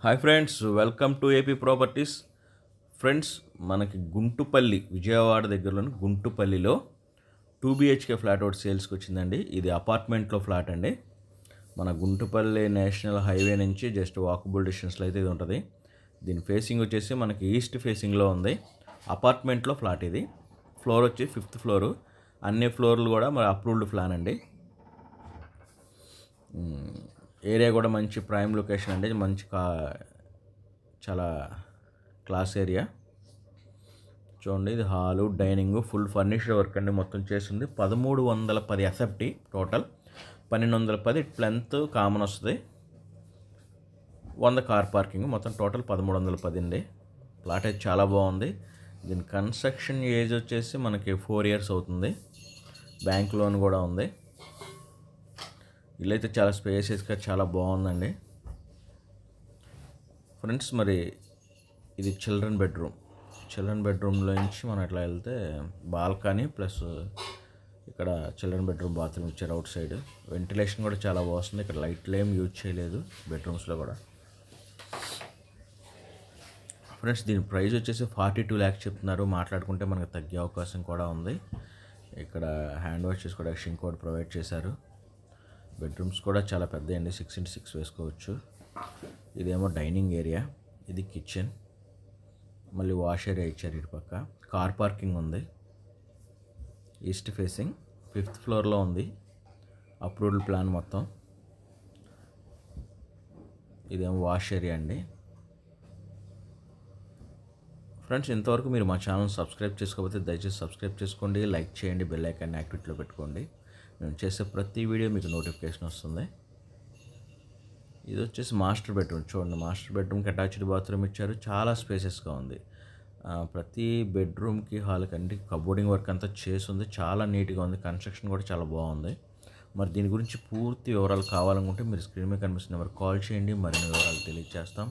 Hi friends, welcome to AP properties. Friends, మనకి గుంటుపల్లి, విజయవాడ దగ్గరలోని గుంటుపల్లిలో 2 BHK flat ఒకటి సేల్స్కి వచ్చిందండి. ఇది అపార్ట్మెంట్లో ఫ్లాట్ అండి. మన గుంటుపల్లి నేషనల్ హైవే నుంచి జస్ట్ వాకబుల్ డిస్టెన్స్లో అయితే ఇది ఉంటుంది. దీని ఫేసింగ్ వచ్చేసి మనకి ఈస్ట్ ఫేసింగ్లో ఉంది. అపార్ట్మెంట్లో ఫ్లాట్ ఇది. ఫ్లోర్ వచ్చి 5th ఫ్లోరు. అన్ని ఫ్లోర్లు కూడా మరి అప్రూవ్డ్ ప్లాన్ అండి. ఏరియా కూడా మంచి ప్రైమ్ లొకేషన్ అండి. మంచి చాలా క్లాస్ ఏరియా. చూడండి, ఇది hall, dining, full furnished work అండి. మొత్తం చేస్తుంది 1310 ఎస్ఎఫ్టీ టోటల్. 1210 ప్లెంత్ కామన్ వస్తుంది. 100 కార్ పార్కింగ్, మొత్తం టోటల్ 1310 అండి. ప్లాట్ అయితే చాలా బాగుంది. దీని కన్స్ట్రక్షన్ ఏజ్ వచ్చేసి మనకి 4 years అవుతుంది. బ్యాంక్ లోన్ కూడా ఉంది. ఇల్లు అయితే చాలా స్పేసియస్గా చాలా బాగుందండి. ఫ్రెండ్స్, మరి ఇది చిల్డ్రన్ బెడ్రూమ్లో నుంచి మనం ఇట్లా వెళ్తే బాల్కనీ ప్లస్ ఇక్కడ చిల్డ్రన్ బెడ్రూమ్ బాత్రూమ్ ఇచ్చారు. అవుట్ సైడ్ వెంటిలేషన్ కూడా చాలా బాగుంది. ఇక్కడ లైట్లు ఏం యూజ్ చేయలేదు బెడ్రూమ్స్లో కూడా. ఫ్రెండ్స్, దీని ప్రైస్ వచ్చేసి 42 lakhs చెప్తున్నారు. మాట్లాడుకుంటే మనకు తగ్గే అవకాశం కూడా ఉంది. ఇక్కడ హ్యాండ్ వాష్ చేసుకోవడానికి షింక్ కూడా ప్రొవైడ్ చేశారు. బెడ్రూమ్స్ కూడా చాలా పెద్ద అండి, 6x6 వేసుకోవచ్చు. ఇదేమో డైనింగ్ ఏరియా, ఇది కిచెన్, మళ్ళీ వాష్ ఏరియా ఇచ్చారు. ఇటు పక్క కార్ పార్కింగ్ ఉంది. ఈస్ట్ ఫేసింగ్ 5th ఫ్లోర్లో ఉంది. అప్రూవ్డ్ ప్లాన్ మొత్తం. ఇదేమో వాష్ ఏరియా అండి. ఫ్రెండ్స్, ఇంతవరకు మీరు మా ఛానల్ సబ్స్క్రైబ్ చేసుకోకపోతే దయచేసి సబ్స్క్రైబ్ చేసుకోండి, లైక్ చేయండి, బెల్ ఐకాన్ని యాక్టివేట్లో పెట్టుకోండి. నేను చేసే ప్రతి వీడియో మీకు నోటిఫికేషన్ వస్తుంది. ఇది వచ్చేసి మాస్టర్ బెడ్రూమ్. చూడండి, మాస్టర్ బెడ్రూమ్కి అటాచ్డ్ బాత్రూమ్ ఇచ్చారు. చాలా స్పేసెస్గా ఉంది. ప్రతి బెడ్రూమ్కి, హాల్కి అన్ని కబోర్డింగ్ వర్క్ అంతా చేసి ఉంది. చాలా నీట్గా ఉంది. కన్స్ట్రక్షన్ కూడా చాలా బాగుంది. మరి దీని గురించి పూర్తి వివరాలు కావాలనుకుంటే మీరు స్క్రీన్ మీద కనిపిస్తున్న నెంబర్కి కాల్ చేయండి. మరిన్ని వివరాలు తెలియజేస్తాం.